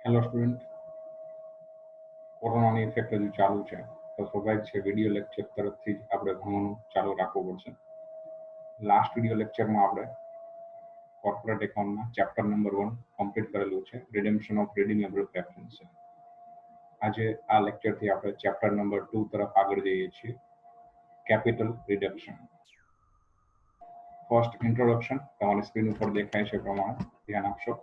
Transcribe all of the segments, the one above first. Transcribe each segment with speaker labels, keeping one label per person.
Speaker 1: Hello student, કોરોનાની effect હજુ ચાલુ છે તો સ્વાભાવિક છે વિડીયો લેક્ચર તરફથી જ આપણે ભણવાનું ચાલુ રાખવું પડશે. લાસ્ટ વિડીયો લેક્ચરમાં આપણે કોર્પોરેટ એકાઉન્ટના ચેપ્ટર નંબર 1 કમ્પ્લીટ કરેલું છે, રિડેમ્પશન ઓફ રિડીમેબલ પ્રેફરન્સ. આજે આ લેક્ચરથી આપણે ચેપ્ટર નંબર 2 તરફ આગળ જઈએ છીએ, કેપિટલ રિડક્શન. ફર્સ્ટ ઇન્ટ્રોડક્શન તમારી સ્ક્રીન ઉપર દેખાય છે પ્રમાણે ધ્યાન આપશો.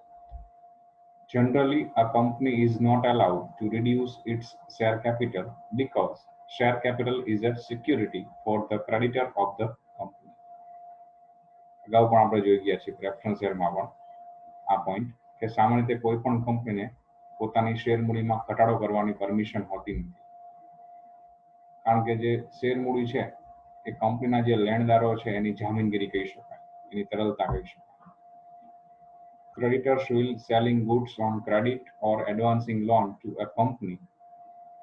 Speaker 1: Generally, a company is not allowed to reduce its share capital because share capital is a security for the creditor of the company. અગાઉ પણ આપણે જોઈ ગયા છીએ પ્રેફરન્સ શેરમાં પણ આ પોઈન્ટ કે સામાન્ય રીતે કોઈ પણ કંપનીને પોતાની શેર મૂડીમાં ઘટાડો કરવાની પરમિશન હોતી નથી, કારણ કે જે શેર મૂડી છે એ કંપનીના જે લેણદારો છે એની જામીનગીરી કહી શકાય, એની તરલતા કહી શકાય. Creditors will selling goods on credit or advancing loan to a company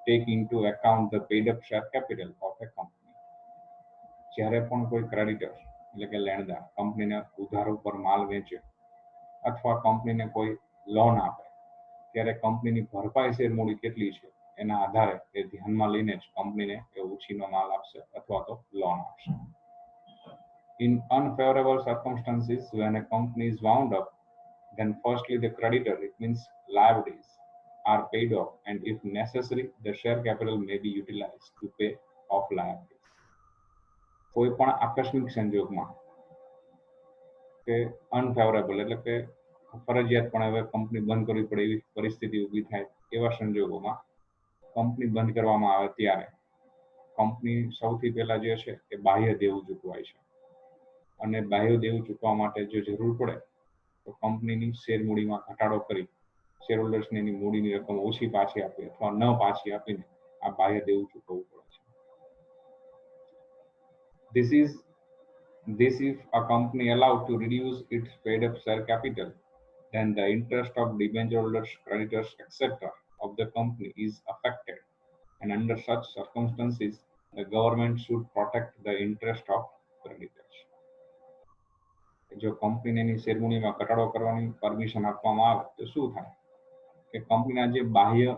Speaker 1: take into account the paid up share capital of a company. જ્યારે પણ કોઈ ક્રેડિટર એટલે કે લેણદાર કંપનીને ઉધાર ઉપર માલ વેચે અથવા કંપનીને કોઈ લોન આપે ત્યારે કંપનીની ભરપાઈ શેર મૂડી કેટલી છે એના આધારે એ ધ્યાનમાં લઈને જ કંપનીને એ ઉછીનો માલ આપશે અથવા તો લોન આપશે. In unfavorable circumstances, when a company is wound up, then firstly the creditor, it means liabilities, are paid off, and if necessary the share capital may be utilized to pay off liabilities. કોઈ પણ આકસ્મિક સંજોગમાં કે unfavourable એટલે કે ફરજિયાતપણે હવે company બંધ કરવી પડે એવી પરિસ્થિતિ ઊભી થાય એવા સંજોગોમાં કંપની બંધ કરવામાં આવે ત્યારે કંપની સૌથી પહેલા જે છે એ બાહ્ય દેવું ચૂકવાય છે, અને બાહ્ય દેવું ચૂકવવા માટે જો જરૂર પડે તો કંપનીની શેર મૂડીમાં ઘટાડો કરી શેરહોલ્ડર્સને એની મૂડીની રકમ ઓછી પાછી આપી અથવા ન પાછી આપીને આ બાહ્ય દેવું ચૂકવવું પડે છે. This if a company allowed to reduce its paid up share capital, then the interest of debenture holders, creditors, etc. of the company is affected, and under such circumstances the government should protect the interest of creditors. જો કંપનીને એની શેરમૂડીમાં ઘટાડો કરવાની permission આપવામાં આવે તો શું થાય કે કંપનીના જે બાહ્ય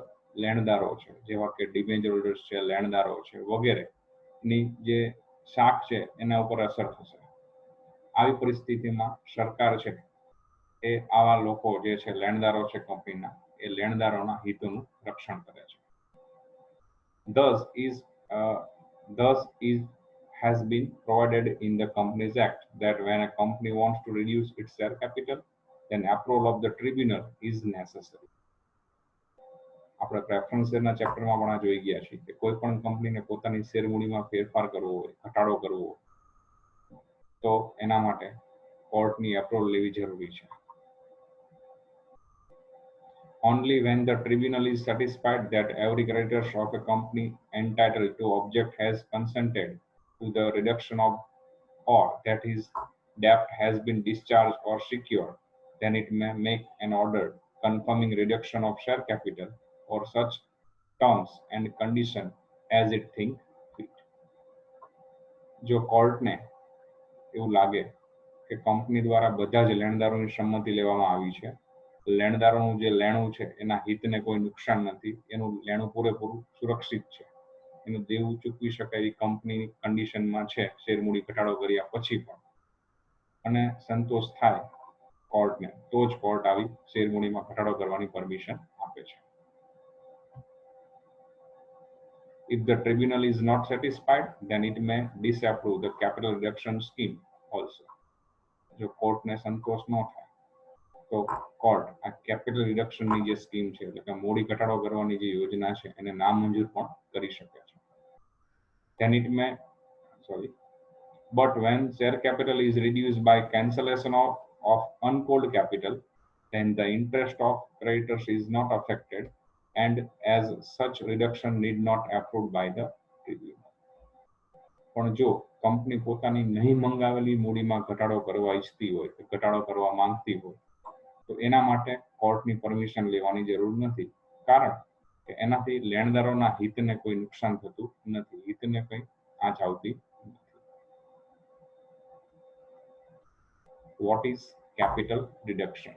Speaker 1: લેણદારો છે જેવા કે ડિબેન્ચર હોલ્ડર્સ છે, લેણદારો છે વગેરેની જે શાખ છે એના ઉપર અસર થશે. આવી પરિસ્થિતિમાં સરકાર છે એ આવા લોકો જે છે લેણદારો છે કંપનીના એ લેણદારોના હિતોનું રક્ષણ કરે છે. Thus is has been provided in the Companies Act that when a company wants to reduce its share capital, then approval of the tribunal is necessary. આપણે પ્રેફરન્સ શેરના ચેપ્ટરમાં પણ આ જોઈ ગયા છીએ કે કોઈ પણ કંપનીને પોતાની શેર મૂડીમાં ફેરફાર કરવો હોય, ઘટાડો કરવો હોય તો એના માટે કોર્ટની એપ્રુવલ લેવી જરૂરી છે. Only when the tribunal is satisfied that every creditor of a company entitled to object has consented to the reduction of or that his debt has been discharged or secured, then it may make an order confirming reduction of share capital or such terms and condition as it think fit. જો કોર્ટને એવું લાગે કે company દ્વારા બધા જ લેણદારોની સંમતિ લેવામાં આવી છે, લેણદારોનું જે લેણું છે એના હિતને કોઈ નુકસાન નથી, એનું લેણું પૂરેપૂરું સુરક્ષિત છે, એનું દેવું ચૂકવી શકાય એવી કંપનીની કન્ડિશનમાં છે શેર મૂડી ઘટાડો કર્યા પછી પણ, અને સંતોષ થાય કોર્ટને તો જ કોર્ટ આવી શેર મૂડીમાં ઘટાડો કરવાની પરમિશન આપે છે. If the tribunal is not satisfied, then it may disapprove the capital reduction scheme also. જો કોર્ટને સંતોષ ન થાય તો કોર્ટ આ કેપિટલ રિડક્શનની જે સ્કીમ છે એટલે કે મૂડી ઘટાડો કરવાની જે યોજના છે એને નામંજૂર પણ કરી શકે છે. But when share capital is reduced by cancellation of uncalled capital, then the interest of creditors is not affected, and as such reduction need not approved by the tribunal. પણ જો કંપની પોતાની નહીં મંગાવેલી મૂડીમાં ઘટાડો કરવા ઈચ્છતી હોય, ઘટાડો કરવા માંગતી હોય તો એના માટે કોર્ટની પરમિશન લેવાની જરૂર નથી, કારણ કે એનાથી લેણદારોના હિતને કોઈ નુકસાન થતું નથી, હિતને કંઈ આંચ આવતી નથી. What is capital reduction?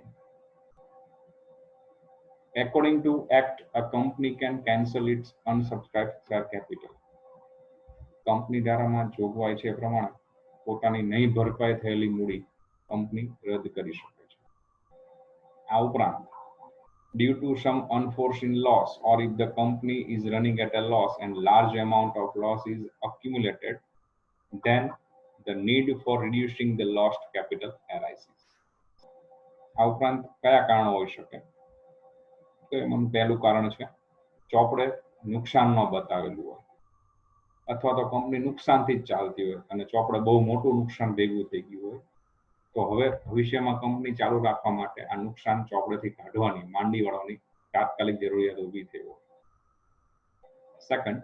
Speaker 1: According to Act, a company can cancel its unsubscribed share capital. Company ધારામાં જોગવાઈ છે પ્રમાણે પોતાની નહીં ભરપાઈ થયેલી મૂડી કંપની રદ કરી શકે છે. આ ઉપરાંત due to some unforeseen loss or if the company is running at a loss and large amount of loss is accumulated, then the need for reducing the lost capital arises. આ ઉપરાંત કયા કારણો હોઈ શકે? તો એમાં પહેલું કારણ છે ચોપડે નુકસાન ન બતાવેલું હોય અથવા તો કંપની નુકસાનથી જ ચાલતી હોય અને ચોપડે બહુ મોટું નુકસાન ભેગું થઈ ગયું હોય તો હવે ભવિષ્યમાં કંપની ચાલુ રાખવા માટે આ નુકસાન ચોપડેથી કાઢવાની માંડી વાળવાની તાત્કાલિક જરૂરિયાત ઊભી થઈ હોય. Second,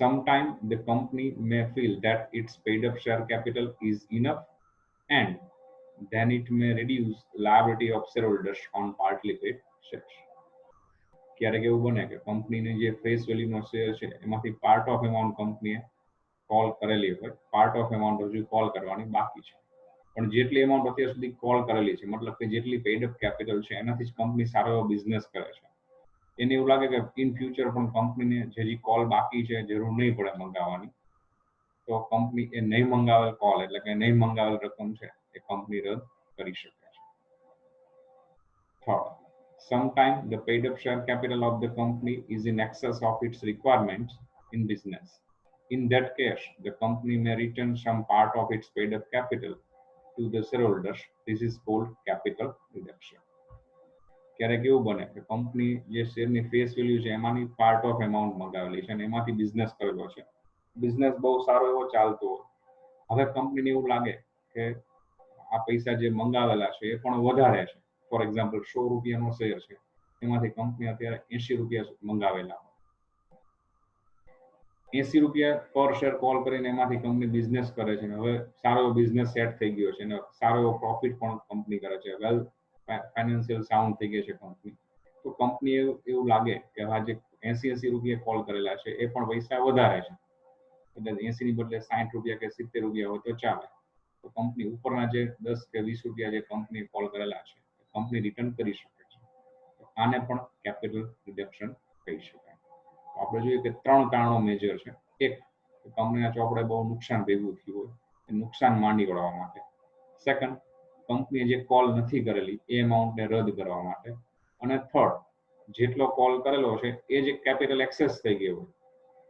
Speaker 1: sometimes the company may feel that its paid up share capital is enough and then it may reduce liability of shareholders on partly paid shares. ક્યારેક એવું બને કે કંપનીની જે ફેસ વેલ્યુનો શેર છે એમાંથી પાર્ટ ઓફ એમાઉન્ટ કંપનીએ કોલ કરેલી હોય, પાર્ટ ઓફ એમાઉન્ટ હજુ કોલ કરવાની બાકી છે, પણ જેટલી એમાઉન્ટ અત્યાર સુધી કોલ કરેલી છે મતલબ કે જેટલી પેડ અપ કેપિટલ છે એનાથી જ કંપની સારો એવો બિઝનેસ કરે છે. એને એવું લાગે કે ઇન ફ્યુચર પણ કંપનીને જે કોલ બાકી છે જરૂર નહીં પડે મંગાવવાની, તો કંપની એ નહીં મંગાવેલ કોલ એટલે કે નહીં મંગાવેલ રકમ છે એ કંપની રદ કરી શકે છે. Third, sometimes the paid up share capital of the company is in excess of its requirements in business. In that case, the company may return some part of its paid up capital to the shareholders. This is called capital reduction. ક્યારેક એવું બને કે company જે શેરની face value છે એમાંની part of amount મંગાવેલી છે અને એમાંથી બિઝનેસ કરેલો છે, બિઝનેસ બહુ સારો એવો ચાલતો હોય, હવે કંપનીને એવું લાગે કે આ પૈસા જે મંગાવેલા છે એ પણ વધારે છે. ફોર એક્ઝામ્પલ 100 રૂપિયાનો શેર છે એમાંથી કંપની અત્યારે 80 રૂપિયા મંગાવેલા હોય, 80 રૂપિયા પર શેર કોલ કરીને એમાંથી કંપની બિઝનેસ કરે છે, હવે સારો એવો બિઝનેસ સેટ થઈ ગયો છે અને સારો એવો પ્રોફિટ પણ કંપની કરે છે, વેલ ફાઇનાન્શિયલ સાઉન્ડ થઈ ગઈ છે કંપની, તો કંપની એવું લાગે કે આ જે 80 રૂપિયા કોલ કરેલા છે એ પણ પૈસા વધારે છે, એટલે 80 ની બદલે 60 રૂપિયા કે 70 રૂપિયા હોય તો ચાલે, તો કંપની ઉપરના જે 10 કે 20 રૂપિયા જે કંપની કોલ કરેલા છે કંપની રિટર્ન કરી શકે છે. તો આને પણ કેપિટલ રિડક્શન કહી શકાય. આપણે જોઈએ કે 3 કારણો મેજર છે. એક, કંપનીના ચોપડે બહુ નુકસાન ભેગું થયું હોય, એ નુકસાન માંડી વળવા માટે. સેકન્ડ, કંપનીએ જે કોલ નથી કરેલી એ એમાઉન્ટને રદ કરવા માટે. અને થર્ડ, જેટલો કોલ કરેલો છે એ જે કેપિટલ એક્સેસ થઈ ગયો હોય,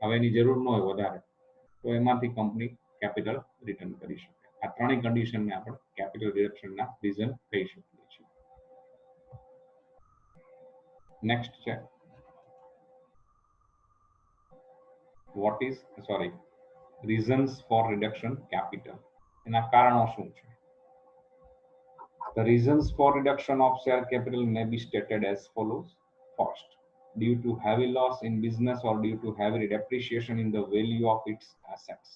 Speaker 1: હવે એની જરૂર ન હોય વધારે, તો એમાંથી કંપની કેપિટલ રિટર્ન કરી શકે. આ ત્રણેય કન્ડિશનને આપણે કેપિટલ રિડક્શનના રીઝન કહી શકીએ છીએ. નેક્સ્ટ છે reasons for reduction capital. એના કારણો શું છે? The reasons for reduction of share capital may be stated as follows. First, due to heavy loss in business or due to heavy depreciation in the value of its assets.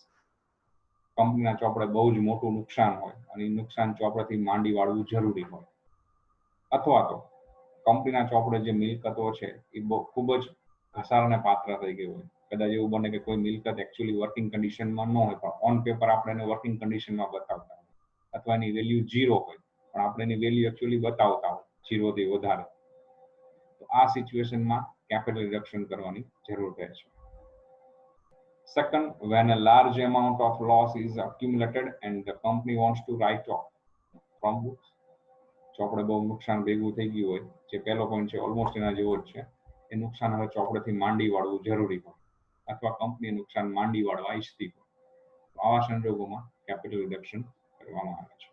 Speaker 1: કંપનીના ચોપડે બહુ જ મોટું નુકસાન હોય અને એ નુકસાન ચોપડેથી માંડી વાળવું જરૂરી હોય, અથવા તો કંપનીના ચોપડે જે મિલકતો છે એ ખૂબ જ ઘસારાને પાત્ર થઈ ગઈ હોય. કદાચ એવું બને કે કોઈ મિલકત એકચ્યુઅલી વર્કિંગ કન્ડિશનમાં ન હોય પણ ઓન પેપર આપણે એને વર્કિંગ કન્ડિશનમાં બતાવતા હોય, અથવા એની વેલ્યુ 0 હોય પણ આપણે એની વેલ્યુ એકચ્યુઅલી બતાવતા હોય 0 થી વધારે, તો આ સિચ્યુએશનમાં કેપિટલ રિડક્શન કરવાની જરૂર રહે છે. Second, when a large amount of loss is accumulated and the company wants to write off from books. ચોપડે બહુ નુકસાન ભેગું થઈ ગયું હોય, જે પહેલો પોઈન્ટ છે ઓલમોસ્ટ એના જેવો જ છે, એ નુકસાન હવે ચોપડેથી માંડી વાળવું જરૂરી હોય અથવા કંપની નુકસાન માંડી વાળવા ઈચ્છતી હોય, તો આવા સંજોગોમાં કેપિટલ રિડક્શન કરવામાં આવે છે.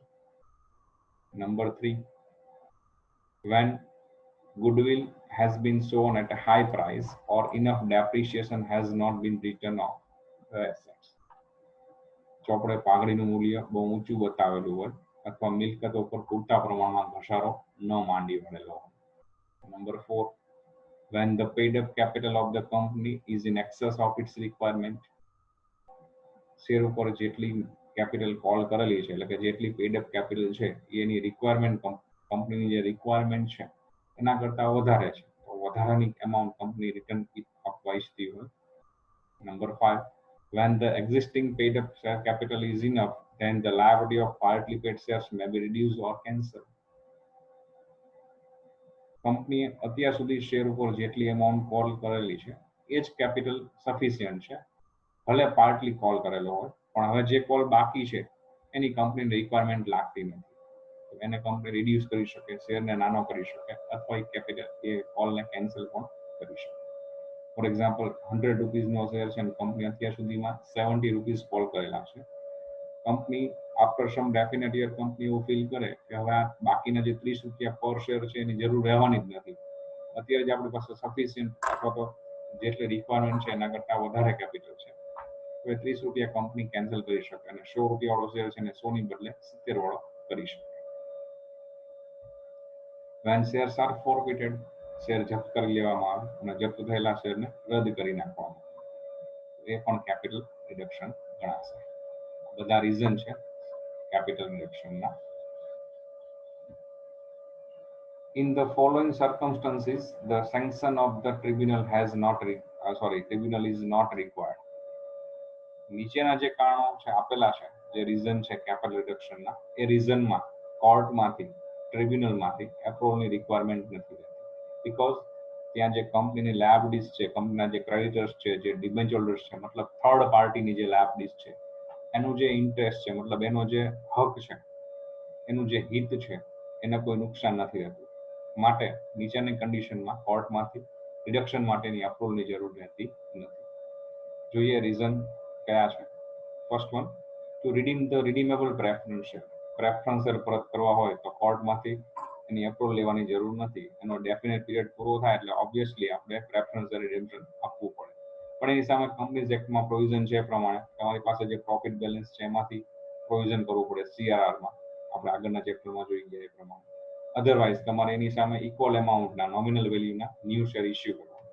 Speaker 1: Number 3, when goodwill has been shown at a high price or enough depreciation has not been written off the assets. ચોપડે પાઘડીનું મૂલ્ય બહુ ઊંચું બતાવેલું હોય અથવા મિલકતો પર પૂરતા પ્રમાણમાં ઘસારો ન માંડી વળેલો હોય. Number 4, when the paid up capital of the company is in excess of its requirement. Share ઉપર જેટલી કેપિટલ કોલ કરેલી છે એટલે કે જેટલી પેડ અપ કેપિટલ છે એની રિક્વાયરમેન્ટ કંપનીની જે રિક્વાયરમેન્ટ છે એના કરતા વધારે છે, તો વધારાની એમાઉન્ટ કંપની રિટર્ન આપવા ઈચ્છતી હોય. Number 5, when the existing paid up share capital is enough, then the liability of partly paid shares may be reduced or cancelled. કંપનીએ અત્યાર સુધી શેર ઉપર જેટલી અમાઉન્ટ કોલ કરેલી છે એ જ કેપિટલ સફિશિયન્ટ છે, ભલે પાર્ટલી કોલ કરેલો હોય, પણ હવે જે કોલ બાકી છે એની કંપનીને રિક્વાયરમેન્ટ લાગતી નથી. તો એને કંપની રિડ્યુસ કરી શકે, શેરને નાનો કરી શકે, અથવા એ કેપિટલ એ કોલને કેન્સલ પણ કરી શકે. ફોર એક્ઝામ્પલ, 100 રૂપીસનો શેર છે અને કંપની અત્યાર સુધીમાં 70 રૂપીસ કોલ કરેલા છે. Company after some definite year company એવું ફીલ કરે કે હવે આ બાકીના જે 30 રૂપિયા પર શેર છે એની જરૂર રહેવાની જ નથી, અત્યારે જ આપણી પાસે સફિશિયન્ટ અથવા તો જેટલી રિક્વાયરમેન્ટ છે એના કરતાં વધારે કેપિટલ છે, તો 30 રૂપિયા કંપની કેન્સલ કરી શકે અને 100 રૂપિયા વાળો શેર છે એને 100 ની બદલે 70 વાળો કરી શકે. when shares are forfeited, share જપ્ત કરી લેવામાં આવે અને જપ્ત થયેલા શેરને રદ કરી નાખવામાં આવે, એ પણ કેપિટલ રિડક્શન ગણાશે. બધા રીઝન છે capital રિડક્શનના. In the following circumstances, the sanction of the tribunal tribunal is not required. નીચેના જે કારણો છે આપેલા છે, જે રીઝન છે કેપિટલ રિડક્શનના, એ રીઝનમાં કોર્ટમાંથી, ટ્રિબ્યુનલમાંથી એપ્રુવલની રિક્વાયરમેન્ટ નથી રહેતી, બીકોઝ ત્યાં જે કંપનીની લાયબિલિટીઝ છે, કંપનીના જે ક્રેડિટર્સ છે, જે ડિબેન્ચર હોલ્ડર્સ છે, મતલબ થર્ડ પાર્ટીની જે લાયબિલિટીઝ છે, એનું જે ઇન્ટરેસ્ટ છે, મતલબ એનો જે હક છે, એનું જે હિત છે, એને કોઈ નુકસાન નથી રહેતું. માટે નીચેની કન્ડિશનમાં કોર્ટમાંથી રિડક્શન માટેની એપ્રુવલની જરૂર રહેતી નથી. જોઈએ રીઝન કયા છે. First one, to redeem the redeemable preference share. Preference share પરત કરવા હોય તો કોર્ટમાંથી એની એપ્રુવલ લેવાની જરૂર નથી. એનો ડેફિનેટ પીરિયડ પૂરો થાય એટલે ઓબ્વિયસલી આપણે પ્રેફરન્સ શેર રિડેમ્પશન આપવું પડે. પણ એની સામે કંપનીઝ એક્ટમાં પ્રોવિઝન છે એ પ્રમાણે તમારી પાસે જે પ્રોફિટ બેલેન્સ છે એમાંથી પ્રોવિઝન કરવું પડે સીઆરઆરમાં, આપણે આગળના ચેપ્ટરમાં જોઈ ગયા એ પ્રમાણે. અધરવાઇઝ તમારે એની સામે ઇક્વલ એમાઉન્ટના નોમિનલ વેલ્યુના ન્યૂ શેર ઇસ્યુ કરવા.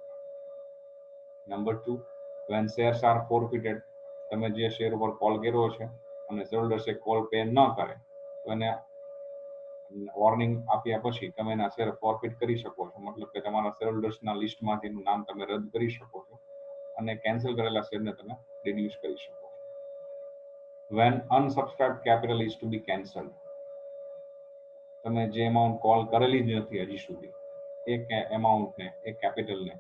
Speaker 1: Number 2, when shares are forfeited, તમે જે શેર ઉપર કોલ કર્યો છે અને શેરહોલ્ડર્સે કોલ પે ન કરે તો એને વોર્નિંગ આપ્યા પછી તમે એના શેર ફોરફિટ કરી શકો છો, મતલબ કે તમારા શેરહોલ્ડર્સના લિસ્ટમાંથી એનું નામ તમે રદ કરી શકો છો અને કેન્સલ કરેલા શેરને તમે રિડ્યુસ કરી શકો છો. when unsubscribed capital is to be cancelled, તમે જે એમાઉન્ટ કોલ કરેલી જ નથી હજી સુધી, એ એમાઉન્ટને, એ કેપિટલને,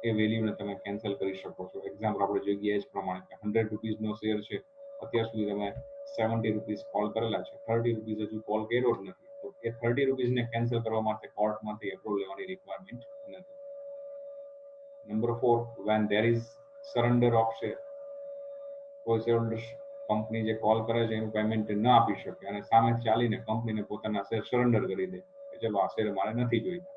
Speaker 1: એ વેલ્યુને તમે કેન્સલ કરી શકો છો. એક્ઝામ્પલ આપણે જોઈ ગયા એ જ પ્રમાણે કે 100 રૂપીસનો શેર છે, અત્યાર સુધી તમે 70 રૂપીસ કોલ કરેલા છે, 30 રૂપીસ હજુ કોલ કર્યો જ નથી, તો એ 30 રૂપીસને કેન્સલ કરવા માટે કોર્ટમાંથી એપ્રુવલ લેવાની રિક્વાયરમેન્ટ નથી. Number 4, when there is surrender of share. કોઈ શેરહોલ્ડર્સ કંપની જે કોલ કરે છે એનું પેમેન્ટ ન આપી શકે અને સામે ચાલીને કંપનીને પોતાના શેર સરેન્ડર કરી દે કે ચલો આ શેર મારે નથી જોઈતા,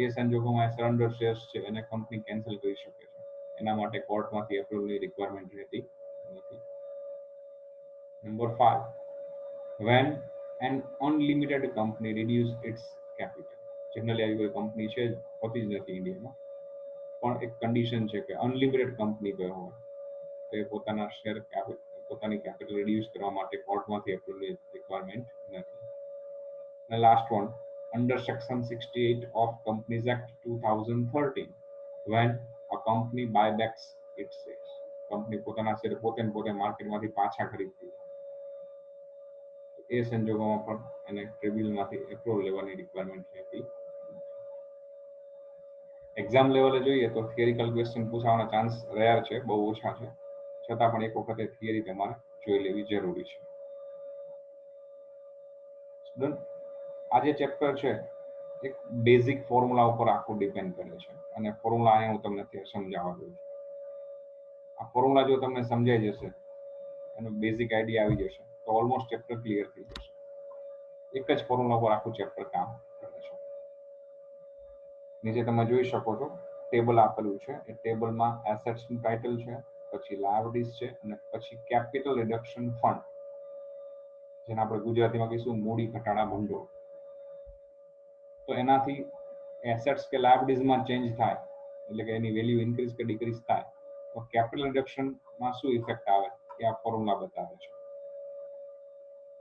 Speaker 1: એ સંજોગોમાં સરેન્ડર શેર્સ છે એને કંપની કેન્સલ કરી શકે છે. એના માટે કોર્ટમાંથી એપ્રુવલની રિક્વાયરમેન્ટ રહેતી નથી. Number 5, when an unlimited company reduce its capital. Generally આવી કોઈ કંપની છે હોતી જ નથી ઇન્ડિયામાં, પણ એક કન્ડિશન છે કે અનલિમિટેડ કંપની કોઈ હોય તો એ પોતાના શેર પોતાની કેપિટલ રિડ્યુસ કરવા માટે કોર્ટમાંથી એપ્રુવલની રિક્વાયરમેન્ટ નથી. અને last one, under section 68 of Companies Act 2013, when a company buybacks its shares. Company પોતાના શેર પોતે માર્કેટમાંથી પાછા ખરીદતી હોય, એ સંજોગોમાં પણ એને ટ્રિબ્યુનલમાંથી એપ્રુવલ લેવાની રિક્વાયરમેન્ટ રહેતી. એક્ઝામ લેવલે જોઈએ તો થિયરિકલ ક્વેશ્ચન પૂછવાના ચાન્સ રેર છે, બહુ ઓછા છે, છતાં પણ એક વખતે થિયરી તમારે જોઈ લેવી જરૂરી છે. સ્ટુડન્ટ, આ જે ચેપ્ટર છે એક બેઝિક ફોર્મ્યુલા ઉપર આખું ડિપેન્ડ કરે છે અને ફોર્મ્યુલા અહીંયા હું તમને સમજાવવા દઉં છું. આ ફોર્મ્યુલા જો તમને સમજાઈ જશે, એનો બેઝિક આઈડિયા આવી જશે તો ઓલમોસ્ટ ચેપ્ટર ક્લિયર થઈ જશે. એક જ ફોર્મ્યુલા પર આખું ચેપ્ટર કામ કરે છે. નીચે તમે જોઈ શકો છો ટેબલ આપેલું છે, એ ટેબલમાં એસેટ્સનું ટાઇટલ છે, પછી લાયબિલિટીઝ છે અને પછી કેપિટલ રિડક્શન ફંડ, જેને આપણે ગુજરાતીમાં કહીશું મૂડી ઘટાડા ભંડોળ. તો એનાથી એસેટ્સ કે લાયબિલિટીઝમાં ચેન્જ થાય, એટલે કે એની વેલ્યુ ઇન્ક્રીઝ કે ડિક્રીઝ થાય, તો કેપિટલ રિડક્શનમાં શું ઇફેક્ટ આવે એ આ ફોર્મ્યુલા બતાવે છે.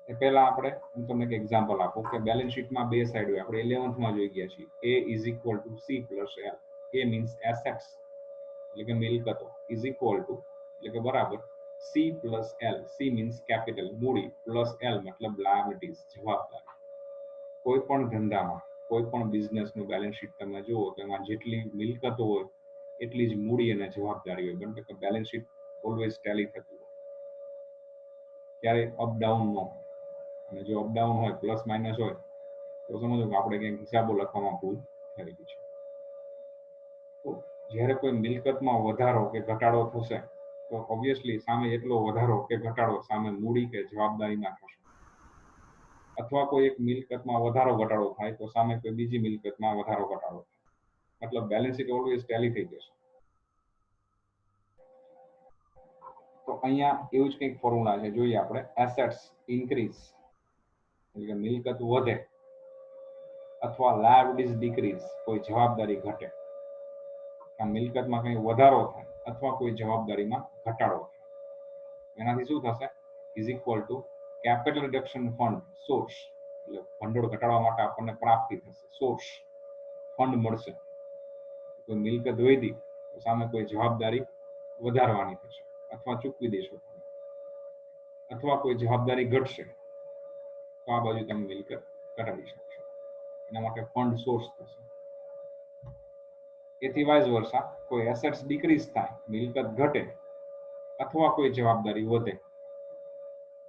Speaker 1: એ પહેલા આપણે હું તમને એક એક્ઝામ્પલ આપું કે બેલેન્સ શીટમાં બે સાઈડ હોય, આપણે 11th જોઈ ગયા છીએ. A is equal to C plus L. A means assets એટલે કે મિલકતો, ઇઝ ઇક્વલ ટુ એટલે કે બરાબર C plus L. C means capital મૂડી, પ્લસ L મતલબ લાયબિલિટીઝ જવાબદારી. કોઈ પણ ધંધામાં કોઈ પણ બિઝનેસનું બેલેન્સ શીટ તમે જુઓ તો એમાં જેટલી મિલકતો હોય એટલી જ મૂડી અને જવાબદારી હોય, બને કે બેલેન્સ શીટ ઓલવેઝ ટેલી થતું હોય, ક્યારે અપડાઉન ન હોય. અને જો અપડાઉન હોય, પ્લસ માઇનસ હોય, તો સમજો કે આપણે ક્યાંક હિસાબો લખવામાં ભૂલ થયેલી છે. તો જ્યારે કોઈ મિલકતમાં વધારો કે ઘટાડો થશે તો ઓબ્વિયસલી સામે એટલો વધારો કે ઘટાડો સામે મૂડી કે જવાબદારીમાં થશે, અથવા કોઈ એક મિલકતમાં વધારો ઘટાડો થાય તો સામે કોઈ બીજી મિલકતમાં વધારો ઘટાડો થાય, મતલબ બેલેન્સ શીટ ઓલવેઝ ટેલી થઈ જશે. તો અહીંયા એવું જ કંઈક ફોર્મ્યુલા છે, જોઈએ આપણે. એસેટ્સ ઇન્ક્રીઝ એટલે કે મિલકત વધે, અથવા લાયબિલિટીઝ ડિક્રીઝ કોઈ જવાબદારી ઘટે. આ મિલકતમાં કંઈ વધારો થાય અથવા કોઈ જવાબદારીમાં ઘટાડો થાય, એનાથી શું થશે? Is equal to capital reduction fund source, એટલે ભંડોળ ઘટાડવા માટે આપણને પ્રાપ્તિ થશે, સોર્સ ફંડ મળશે. કોઈ મિલકત વધી તો સામે કોઈ જવાબદારી વધારવાની થશે અથવા ચૂકવી દેશો, અથવા કોઈ જવાબદારી ઘટશે તો આ બાજુ તમે મિલકત ઘટાડી શકશો, એના માટે ફંડ સોર્સ થશે. એથી વાઇસ વર્સા, કોઈ એસેટ્સ ડિક્રીઝ થાય, મિલકત ઘટે, અથવા કોઈ જવાબદારી વધે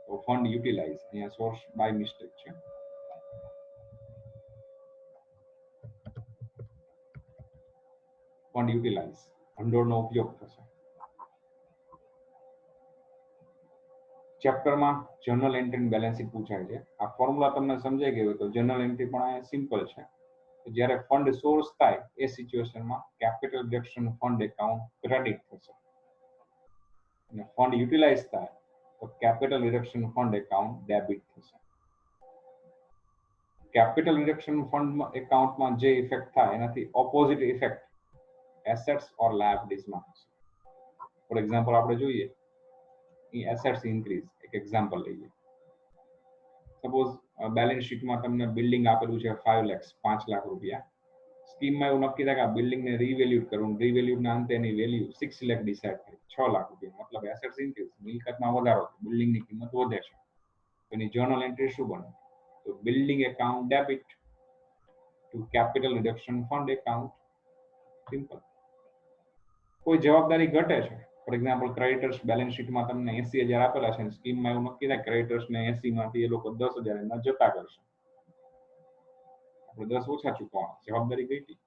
Speaker 1: તો ફંડ યુટિલાઇઝ, અહીંયા સોર્સ બાય મિસ્ટેક છે, ફંડ યુટિલાઇઝ ભંડોળનો ઉપયોગ થશે. ચેપ્ટરમાં જર્નલ એન્ટ્રી બેલેન્સ શીટ પૂછાય છે. આ ફોર્મ્યુલા તમને સમજાઈ ગયો તો જર્નલ એન્ટ્રી પણ અહીંયા સિમ્પલ છે. જ્યારે ફંડ સોર્સ થાય એ સિચ્યુએશનમાં capital reduction fund account credit થશે, અને ફંડ યુટિલાઇઝ થાય તો capital reduction fund account debit થશે. કેપિટલ રિડક્શન ફંડ એકાઉન્ટમાં જે ઇફેક્ટ થાય એનાથી ઓપોઝિટ ઇફેક્ટ એસેટ્સ ઓર લાયબિલિટીઝમાં થશે. ફોર એક્ઝામ્પલ આપણે જોઈએ, એસેટ્સ ઇન્ક્રીઝ, એક એક્ઝામ્પલ લઈએ. સપોઝ બેલેન્સ શીટમાં તમને બિલ્ડિંગ આપેલું છે 5 લાખ, 5 લાખ રૂપિયા. સ્કીમમાં એવું નક્કી થાય કે આ બિલ્ડિંગને રીવેલ્યુડ કરવું, રીવેલ્યુડના અંતે એની વેલ્યુ 6 લાખ ડિસાઇડ થઈ, 6 લાખ રૂપિયા, મતલબ એસેટ્સ ઇન્ક્રીઝ, મિલકતમાં વધારો, બિલ્ડિંગની કિંમત વધે છે. એની જર્નલ એન્ટ્રી શું બને? તો building account debit to capital reduction fund account, simple. કોઈ જવાબદારી ઘટે છે, ફોર એક્ઝામ્પલ ક્રેડિટર્સ બેલેન્સ શીટમાં તમને 80,000 આપેલા છે, સ્કીમમાં એવું નક્કી થાય ક્રેડિટર્સને 80 માંથી એ લોકો 10,000 એના જતા કરશે, આપણે 10 ઓછા ચૂકવવાના, જવાબદારી ઘટી.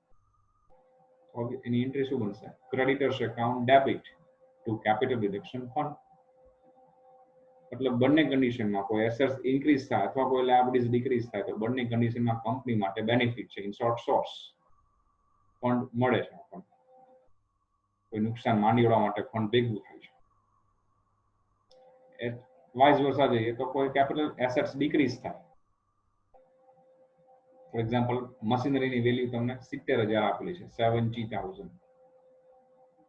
Speaker 1: તો એની એન્ટ્રી શું બનશે? Creditors account debit to capital reduction fund. મતલબ બંને કન્ડિશનમાં કોઈ એસેટ્સ ઇન્ક્રીઝ થાય અથવા કોઈ લાયબિલિટીઝ ડિક્રીઝ થાય તો બંને કન્ડિશનમાં કંપની માટે બેનિફિટ છે, ઇન શોર્ટ સોર્સ ફંડ મળે છે આપણને. કોઈ નુકસાન માંડી વળવા માટે ફંડ ભેગું થાય છે. વાઇસ વર્સા જોઈએ તો કોઈ કેપિટલ એસેટ્સ ડિક્રીઝ થાય, ફોર એક્ઝામ્પલ મશીનરીની વેલ્યુ તમને 70,000 આપેલી છે, 70,000,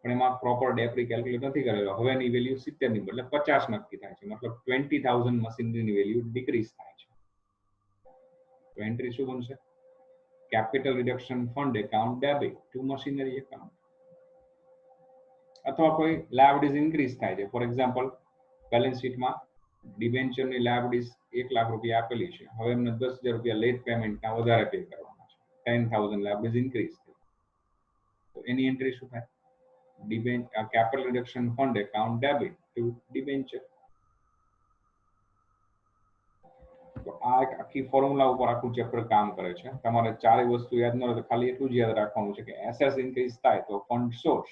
Speaker 1: પણ એમાં પ્રોપર ડેપ્રી કેલ્ક્યુલેટ નથી કરેલો, હવે એની વેલ્યુ 70 ની બદલે 50 નક્કી થાય છે, મતલબ 20,000 મશીનરીની વેલ્યુ ડિક્રીઝ થાય છે. તો એન્ટ્રી શું બનશે? Capital reduction fund account debit to machinery account. અથવા કોઈ લાયબિલિટીઝ ઇન્ક્રીઝ થાય છે, ફોર એક્ઝામ્પલ બેલેન્સ શીટમાં ડિબેન્ચરની લાયબિલિટીઝ 1 લાખ રૂપિયા આપેલી છે, હવે એમને 10,000 રૂપિયા લેટ પેમેન્ટના વધારે પે કરવાના છે, 10,000 લાયબિલિટીઝ ઇન્ક્રીઝ થઈ. તો એની એન્ટ્રી શું થાય? Capital reduction fund account debit to debenture. તો આ એક આખી ફોર્મ્યુલા ઉપર આખું ચેપ્ટર કામ કરે છે. તમારે ચારે વસ્તુ યાદ ન હોય તો ખાલી એટલું જ યાદ રાખવાનું છે કે એસેટ્સ ઇન્ક્રીઝ થાય તો ફંડ સોર્સ,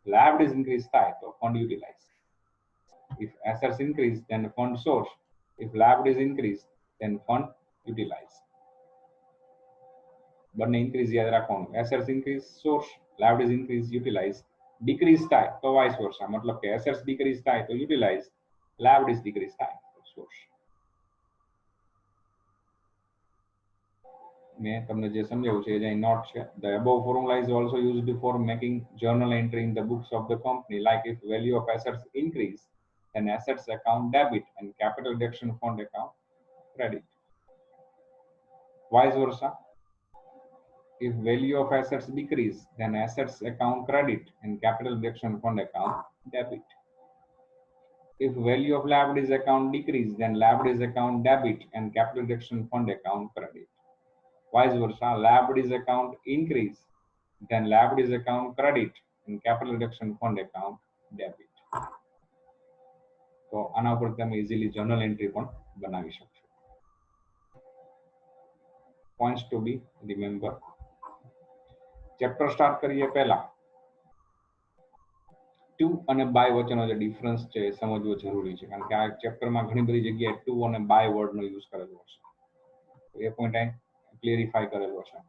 Speaker 1: liabilities increase થાય તો fund utilize. If assets increase, then fund source. If liabilities increase, then fund utilize. બંને ઇન્ક્રીઝ યાદ રાખવાનું. Assets increase source, liabilities increase utilise. Decrease થાય તો વાઇસ વર્સા, મતલબ કે એસેટ્સ ડિક્રીઝ થાય તો યુટિલાઇઝ, લાયબિલિટીઝ ડિક્રીઝ થાય તો સોર્સ. મેં તમને જે સમજાવ્યું છે એ નોટ છે. The above formula is also used for making journal entry in the books of the company, like if value of assets increase, then assets account debit and capital reduction fund account credit. Vice versa, if value of assets decrease, then assets account credit and capital reduction fund account debit. If value of liabilities account decrease, then liabilities account debit and capital reduction fund account credit. Vice versa, liabilities account increase, then liabilities account credit and capital reduction fund account debit. તો આના ઉપર તમે easily journal entry પણ બનાવી શકશો. Points to be remember. Chapter start કરીએ પહેલા two અને બાય વચ્ચેનો જે ડિફરન્સ છે એ સમજવો જરૂરી છે, કારણ કે આ ચેપ્ટરમાં ઘણી બધી જગ્યાએ ટુ અને બાય વર્ડનો યુઝ કરેલો હશે. એ પોઈન્ટ અહીં ક્લેરિફાય કરેલો છે.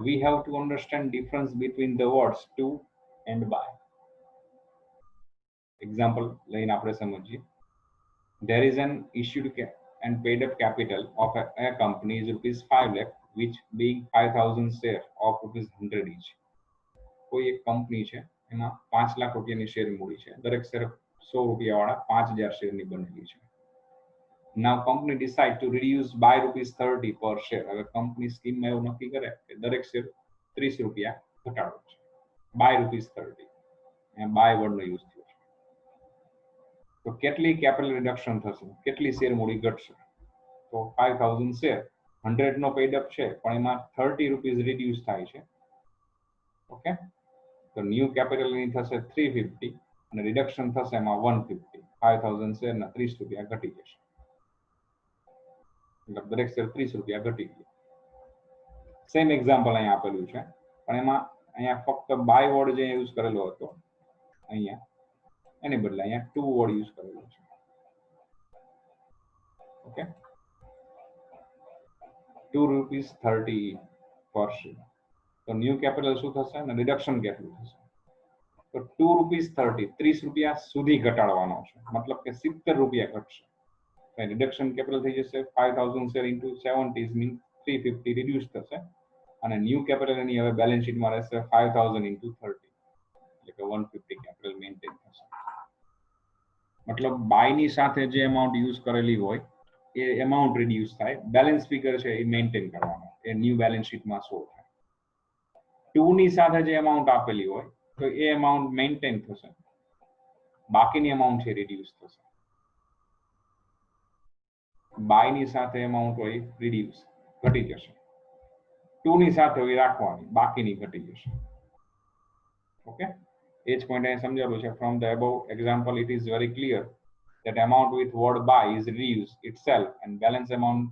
Speaker 1: We have to understand difference between the words to and by. Example લઈને આપણે સમજીએ. There is an issued and paid up capital of a company is rupees 5 lakh, which being 5,000 share of rupees 100 each. કોઈ એક company છે એમાં 5 લાખ રૂપિયાની share મૂડી છે, દરેક શેર 100 રૂપિયા વાળા 5,000 શેરની બનેલી છે. Now company decide to reduce by rupees 30 per share. હવે કંપની સ્કીમમાં એવું નક્કી કરે કે દરેક શેર 30 રૂપિયા ઘટાડવો છે, by rupees 30. અને by વર્ડનો યુઝ થયો છે. તો કેટલી કેપિટલ રિડક્શન થશે, કેટલી શેર મૂડી ઘટશે? તો 5,000 શેર 100 નો પેડ અપ છે, પણ એમાં 30 રૂપીસ રિડ્યુસ થાય છે. ઓકે, તો ન્યૂ કેપિટલ ની થશે 350 અને રિડક્શન થશે એમાં 150. 5,000 શેર ના 30 રૂપિયા ઘટી જશે, એટલે દરેક શેર 30 રૂપિયા ઘટી ગયું. સેમ એક્ઝામ્પલ અહીંયા આપેલું છે, પણ એમાં અહીંયા ફક્ત બાય વર્ડ જે યુઝ કરેલો હતો અહીંયા એની બદલે અહીંયા ટુ વર્ડ યુઝ કરેલો છે. ઓકે, 2 rupees 30 પર શેર. તો ન્યૂ કેપિટલ શું થશે અને રિડક્શન કેટલું થશે? તો 2 rupees 30, 30 રૂપિયા સુધી ઘટાડવાનો છે, મતલબ કે 70 રૂપિયા ઘટશે. રિડક્શન કેપિટલ થઈ જશે 5,000 શેર ઇન્ટુ 70 મીન્સ 350 રિડ્યુસ થશે, અને ન્યૂ કેપિટલ એની હવે બેલેન્સ શીટમાં રહેશે 5,000 ઇન્ટુ 30, એટલે કે 150 કેપિટલ મેન્ટેન થશે. મતલબ બાયની સાથે જે એમાઉન્ટ યુઝ કરેલી હોય એ એમાઉન્ટ રિડ્યુસ થાય, બેલેન્સ ફિગર છે એ મેન્ટેન કરવાનો, એ ન્યૂ બેલેન્સ શીટમાં શો થાય. ટુ ની સાથે જે એમાઉન્ટ આપેલી હોય તો એ એમાઉન્ટ મેન્ટેન થશે, બાકીની એમાઉન્ટ છે રિડ્યુસ થશે. બાયની સાથે એમાઉન્ટ હોય રિડ્યુસ ઘટી જશે, ટુ ની સાથે હોય રાખવાની, બાકીની ઘટી જશે. ઓકે, એ જ પોઈન્ટ અહીં સમજાવેલું છે. From the above example it is very clear that amount with word by is reduced itself and balance amount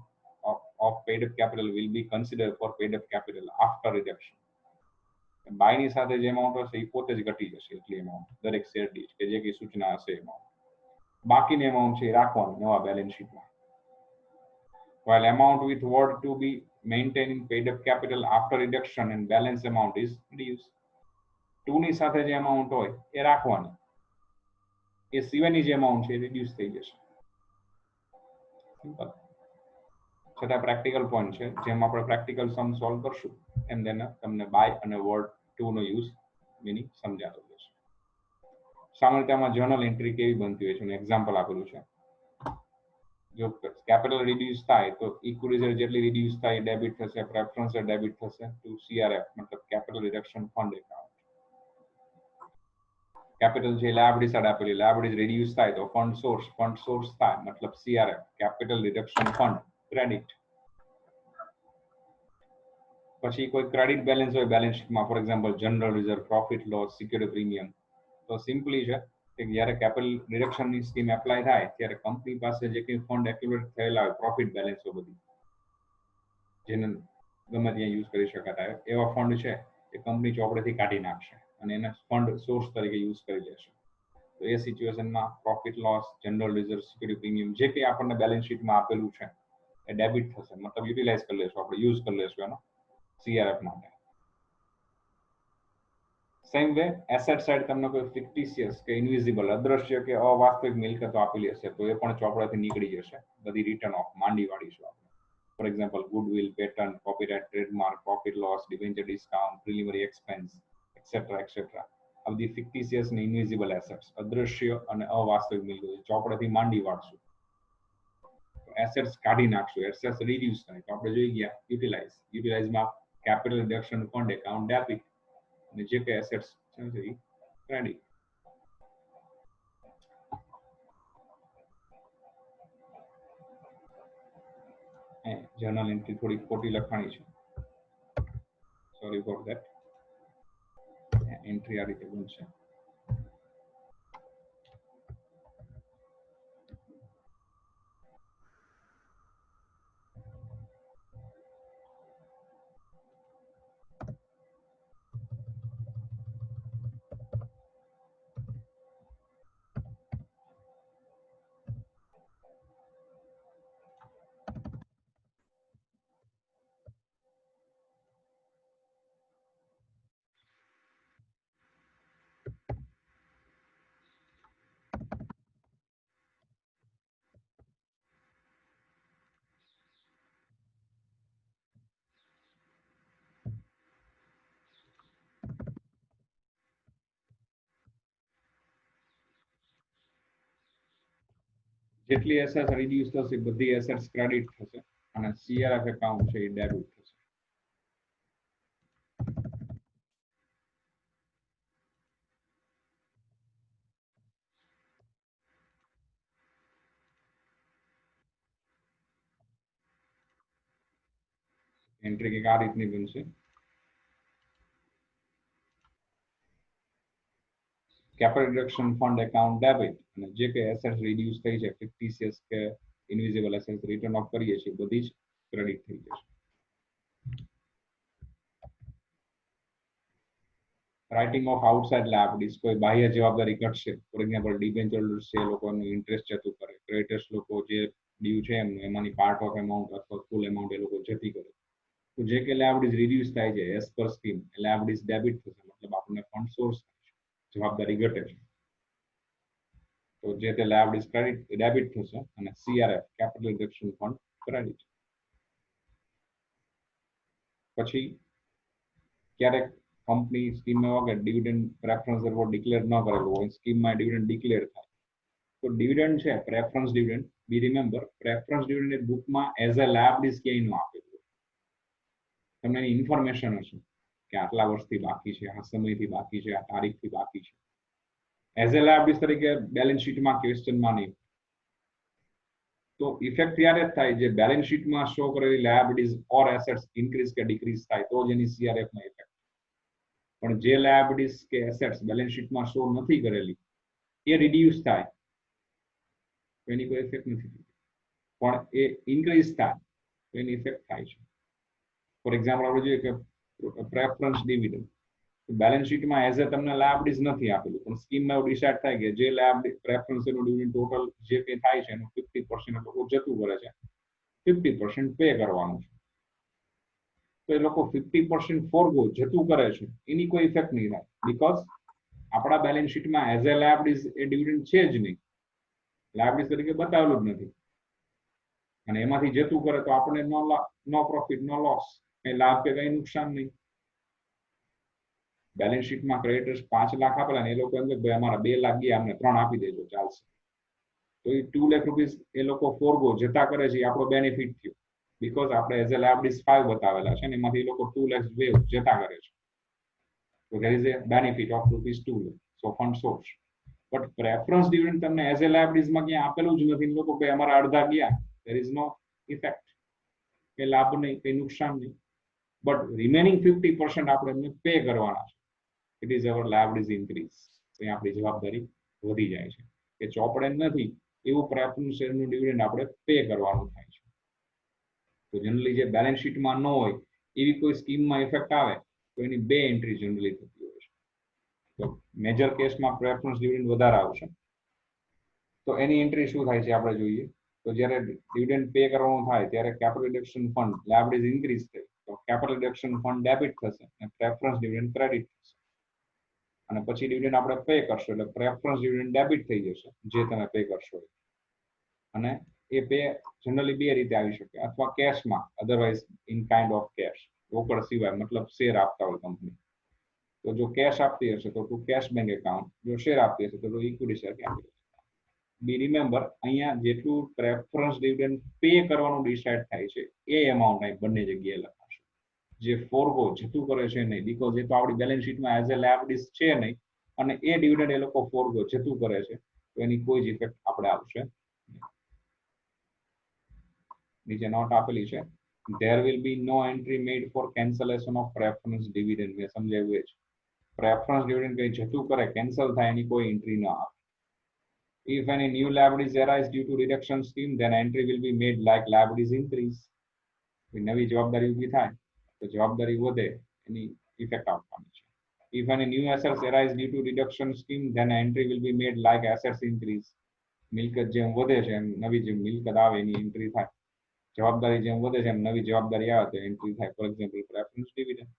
Speaker 1: of paid up capital will be considered for paid up capital after reduction. By ની સાથે જે amount હશે એ પોતે જ ઘટી જશે, એટલી amount દરેક શેર દીઠ કે જે કઈ સૂચના હશે એમાઉન્ટ, બાકીની એમાઉન્ટ છે એ રાખવાની નવા બેલેન્સ શીટમાં. While amount with word to be maintained in paid up capital after reduction and balance amount is reduced. To ની સાથે જે એમાઉન્ટ હોય એ રાખવાની, એ સિવાયની જે એમાઉન્ટ છે રિડ્યુસ થઈ જશે. સિમ્પલ. છતાં પ્રેક્ટિકલ પોઈન્ટ છે, જેમ આપણે પ્રેક્ટિકલ સમ સોલ્વ કરશું એમ તમને બાય અને word to know use meaning સમજાતો જશે. સામાન્યતામાં જર્નલ એન્ટ્રી કેવી બનતી હોય છે એનું એક્ઝામ્પલ આપેલું છે. જો કેપિટલ રિડ્યુસ થાય તો ઇક્વિટી શેર જેટલી રિડ્યુસ થાય ડેબિટ થશે, પ્રેફરન્સ શેર ડેબિટ થશે ટુ CRF મતલબ capital reduction fund account. Capital જે લાયબિલિટી સાઈડ આપેલી, લાયબિલિટી રિડ્યુસ થાય તો ફંડ સોર્સ થાય મતલબ CRF capital reduction fund credit. પછી કોઈ ક્રેડિટ બેલેન્સ હોય બેલેન્સ શીટમાં, for example general reserve, profit loss, security premium, તો સિમ્પલી છે કે જ્યારે કેપિટલ રિડક્શનની સ્કીમ એપ્લાય થાય ત્યારે કંપની પાસે જે કંઈ ફંડ એક્યુમ્યુલેટ થયેલા હોય, પ્રોફિટ બેલેન્સ બધી જેને ગમે ત્યાં યુઝ કરી શકાતા હોય એવા ફંડ છે એ કંપની ચોપડેથી કાઢી નાખશે અને એને ફંડ સોર્સ તરીકે યુઝ કરી લેશે. તો એ સિચ્યુએશનમાં profit loss, general reserve, security premium જે કંઈ આપણને બેલેન્સ શીટમાં આપેલું છે એ ડેબિટ થશે, મતલબ યુટિલાઇઝ કરી લેશું, આપણે યુઝ કરી લેશું એનો CRF માટે. સેમ વે એસેટ સાઇડ તમને કોઈ ફિક્ટિશિયસ કે ઇનવિઝિબલ અદ્રશ્ય કે અવાસ્તવિક મિલકતો આપેલી હશે તો એ પણ ચોપડાથી નીકળી જશે, બધી રિટર્ન ઓફ માંડી વાળીશું આપણે. For example goodwill, patent, copyright, trademark, profit loss, debenture discount, preliminary expense et cetera. આ બધી ફિક્ટિશિયસ ને ઇનવિઝિબલ એસેટ્સ, અદ્રશ્ય અને અવાસ્તવિક મિલકતો ચોપડાથી માંડી વાળશું. એસેટ્સ કાઢી નાખશું, એસેટ્સ રિડ્યુસ થાય તો આપણે જોઈ ગયા યુટિલાઇઝમાં capital reduction fund account debit અને જે કે એસેટ્સ છે એ ક્રેડિટ. જર્નલ એન્ટ્રી થોડી ખોટી લખાણી છે, સોરી ફોર ધેટ. એન્ટ્રી આ રીતે બનશે. જેટલી એસેટ્સ રિડ્યુસ થશે બધી એસેટ્સ ક્રેડિટ થશે અને સીઆરએફ એકાઉન્ટ છે એ ડેબિટ થશે. એન્ટ્રી કંઈક આ રીતની બનશે. Capital reduction fund account debit અને જે કે એસેટ્સ રિડ્યુસ થઈ છે ફિક્ટિશિયસ કે ઇનવિઝિબલ એસેટ્સ રિટર્ન ઓફ કરીએ છીએ બધી જ ક્રેડિટ થઈ જશે. રાઇટિંગ ઓફ આઉટસાઇડ લાયબિલિટીઝ, કોઈ બાહ્ય જવાબદારી ઘટશે. ફોર એક્ઝામ્પલ ડિબેન્ચર હોલ્ડર્સ છે, એ લોકોનું ઇન્ટરેસ્ટ જતું કરે. ક્રેડિટર્સ લોકો જે ડ્યુ છે એમનું એમાંની પાર્ટ ઓફ એમાઉન્ટ અથવા ફૂલ એમાઉન્ટ એ લોકો જતી કરે. તો જે કે લાયબિલિટીઝ રિડ્યુસ થાય છે as per scheme, liabilities debit થશે, મતલબ આપણને ફંડ સોર્સ જવાબદારી ઘટે છે. તો જે તે લાયબિલિટીઝ ક્રેડિટ ડેબિટ થશે અને સીઆરએફ કેપિટલ રિડક્શન ફંડ ક્રેડિટ. પછી ક્યારેક કંપની સ્કીમમાં વગર ડિવિડન્ડ પ્રેફરન્સ રિવોર્ડ ડિક્લેર ન કરેલું હોય, સ્કીમમાં ડિવિડન્ડ ડિક્લેર થાય. તો ડિવિડન્ડ છે પ્રેફરન્સ ડિવિડન્ડ, બી રિમેમ્બર પ્રેફરન્સ ડિવિડન્ડ બુકમાં એઝ અ લાયબિલિટીઝ ક્યાંય ન આપેલું. તમને એની ઇન્ફોર્મેશન હશે કે આટલા વર્ષથી બાકી છે, આ સમયથી બાકી છે, આ તારીખથી બાકી છે. એઝ અ લાયબિલિટીઝ તરીકે બેલેન્સ શીટમાં ક્વેશ્ચનમાં નહીં. તો ઇફેક્ટ ત્યારે જ થાય જે બેલેન્સ શીટમાં શો કરેલી લાયબિલિટીઝ ઓર એસેટ્સ ઇન્ક્રીઝ કે ડિક્રીઝ થાય તો જ એની સીઆરએફમાં ઇફેક્ટ. પણ જે લાયબિલિટીઝ કે એસેટ્સ બેલેન્સ શીટમાં શો નથી કરેલી એ રિડ્યુસ થાય તો એની કોઈ ઇફેક્ટ નથી થતી, પણ એ ઇન્ક્રીઝ થાય તો એની ઇફેક્ટ થાય છે. ફોર એક્ઝામ્પલ આપણે જોઈએ કે પ્રેફરન્સ ડિવિડન્ડ બેલેન્સ શીટમાં એઝ એ તમને લાયબિલિટીઝ નથી આપેલું, પણ સ્કીમમાં એવું ડિસાઇડ થાય કે જે લાયબિલિટી પ્રેફરન્સ એનું ડિવિડન્ડ ટોટલ જે કંઈ થાય છે એનું 50% લોકો જતું કરે છે, 50% પે કરવાનું છે. તો એ લોકો 50% ફોરગો જતું કરે છે એની કોઈ ઇફેક્ટ નહીં થાય, બીકોઝ આપણા બેલેન્સ શીટમાં as a liabilities A dividend છે જ નહીં, લાયબિલિટીઝ તરીકે બતાવેલું જ નથી. અને એમાંથી જતું કરે તો આપણે નો પ્રોફિટ નો લોસ, કઈ લાભ કે કઈ નુકસાન નહીં. બેલેન્સ શીટમાં ક્રેડિટર્સ 5 લાખ આપેલા ને એ લોકો એમ કે ભાઈ અમારા 2 લાખ ગયા, અમને 3 આપી દેજો ચાલશે. તો એ 2 લાખ રૂપીસ એ લોકો ફોરગો જતા કરે છે, આપણો બેનિફિટ થયો, બીકોઝ આપણે એઝ અ લાયબિલિટીઝ 5 બતાવેલા છે ને એમાંથી એ લોકો 2 લાખ વેવ જતા કરે છે. તો there is a benefit of ₹2 lakh, so fund source. But preference dividend તમને એઝ એ લાયબિલિટીઝમાં ક્યાં આપેલું જ નથી, લોકો ભાઈ અમારા અડધા ગયા, there is no effect, કે લાભ નહીં કે નુકસાન નહીં. બટ રિમેનિંગ 50% આપણે એમને પે કરવાના છે. It is our liabilities increase. તો આપણી જવાબદારી વધી જાય છે કે ચોપડે નથી એવું પ્રેફરન્સ શેરનું ડિવિડન્ડ આપણે પે કરવાનું થાય છે. તો જનરલી જે બેલેન્સ શીટમાં ન હોય એવી કોઈ સ્કીમમાં ઇફેક્ટ આવે તો એની 2 એન્ટ્રી જનરલી થતી હોય છે. તો મેજર કેસમાં પ્રેફરન્સ ડિવિડન્ડ વધારે આવશે. તો એની એન્ટ્રી શું થાય છે આપણે જોઈએ. તો જ્યારે ડિવિડન્ડ પે કરવાનું થાય ત્યારે capital reduction fund liabilities increase થઈ તો કેપિટલ રિડક્શન ફંડ ડેબિટ થશે અને પ્રેફરન્સ ડિવિડન્ડ ક્રેડિટ થશે. અને પછી ડિવિડન્ડ આપણે પે કરશો એટલે પ્રેફરન્સ ડિવિડન્ડ ડેબિટ થઈ જશે જે તમે પે કરશો. અને એ પે જનરલી 2 રીતે આવી શકે, અથવા કેશમાં, otherwise in kind of cash, રોકડ સિવાય, મતલબ શેર આપતા હોય કંપની તો જો કેશ આપતી હશે તો કેશ બેંક એકાઉન્ટ, જો શેર આપતી હશે તો ઇક્વિટી શેર કેપિટલ. બી રિમેમ્બર અહીંયા જેટલું પ્રેફરન્સ ડિવિડન્ડ પે કરવાનું ડિસાઇડ થાય છે એ એમાઉન્ટ અહીં બંને જગ્યાએ લખાશે. જે ફોરગો જતું કરે છે નહીં, બીકોઝ એ તો આપણી બેલેન્સ શીટમાં એઝ એ લાયબિલિટીઝ છે નહીં, અને એ ડિવિડન્ડ એ લોકો ફોરગો જતું કરે છે તો એની કોઈ જ ઇફેક્ટ આપણે આવશે. નીચે નોટ આપેલી છે. there will be no entry made for cancellation of preference dividend. મેં સમજાવ્યું એ છે. preference dividend કઈ જતું કરે કેન્સલ થાય એની કોઈ એન્ટ્રી ના આવે. if any new liabilities arise due to reduction scheme, then entry will be made like liabilities increase. નવી જવાબદારી ઊભી થાય તો જવાબદારી વધે એની ઇફેક્ટ આપવાની છે. if any new assets arise due to reduction scheme, then entry will be made like assets increase. મિલકત જેમ વધે છે એમ નવી જે મિલકત આવે એની એન્ટ્રી થાય. જવાબદારી જેમ વધે છે એમ નવી જવાબદારી આવે તો એન્ટ્રી થાય. For example preference dividend.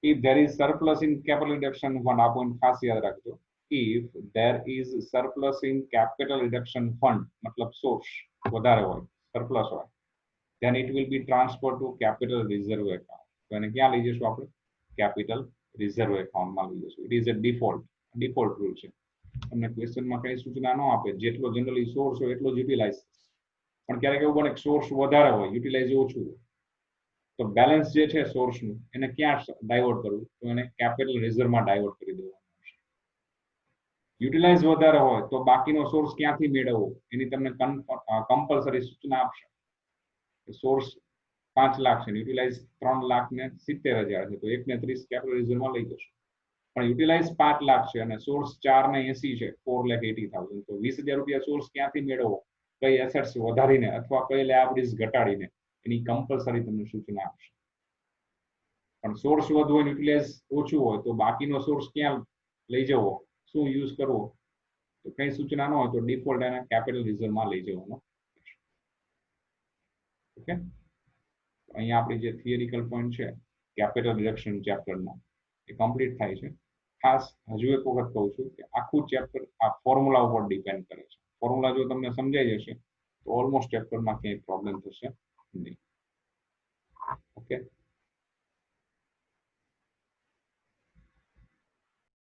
Speaker 1: if there is surplus in capital reduction fund, આ પોઈન્ટ ખાસ યાદ રાખજો. if there is surplus in capital reduction fund, મતલબ સોર્સ વધારે હોય, સરપ્લસ હોય, then it will be transferred to capital reserve account. તો એને ક્યાં લઈ જશું આપણે? કેપિટલ રિઝર્વ એકાઉન્ટમાં લઈ જશું. It is a default rule છે. તમને ક્વેશ્ચનમાં કઈ સૂચના ન આપે, જેટલો જનરલી સોર્સ હોય એટલો જ યુટિલાઇઝ. પણ ક્યારેક એવું બને સોર્સ વધારે હોય, યુટિલાઇઝ ઓછું હોય, તો બેલેન્સ જે છે સોર્સનું એને ક્યાં ડાયવર્ટ કરવું? તો એને કેપિટલ રિઝર્વમાં ડાયવર્ટ કરી દેવાનું છે. યુટિલાઇઝ વધારે હોય તો બાકીનો સોર્સ ક્યાંથી મેળવવો એની તમને કમ્પલસરી સૂચના આપશે. સોર્સ 5 લાખ છે, યુટિલાઇઝ 3,70,000 છે, તો 1 ને 30 કેપિટલ રિઝર્વમાં લઈ જશો. પણ યુટિલાઇઝ 5 લાખ છે અને સોર્સ 4 ને 80 છે, 4,80,000. તો 20,000 રૂપિયા સોર્સ ક્યાંથી મેળવવો? કઈ એસેટ્સ વધારીને અથવા કઈ લાયબિલિટીઝ ઘટાડીને, એની કમ્પલસરી તમને સૂચના આપશે. પણ સોર્સ વધુ હોય, યુટિલાઇઝ ઓછું હોય તો બાકીનો સોર્સ ક્યાં લઈ જવો, શું યુઝ કરવો, તો કઈ સૂચના ન હોય તો ડિફોલ્ટ એને કેપિટલ રિઝર્વમાં લઈ જવાનો. ઓકે, અહીંયા આપણી જે થિયરિકલ પોઈન્ટ છે કેપિટલ રિડક્શન ચેપ્ટરના એ કમ્પ્લીટ થાય છે. ખાસ હજુ એક વખત કહું છું કે આખું ચેપ્ટર આ ફોર્મ્યુલા ઉપર ડિપેન્ડ કરે છે. ફોર્મ્યુલા જો તમને સમજાઈ જશે તો ઓલમોસ્ટ ચેપ્ટરમાં ક્યાંય પ્રોબ્લેમ થશે નહીં. ઓકે.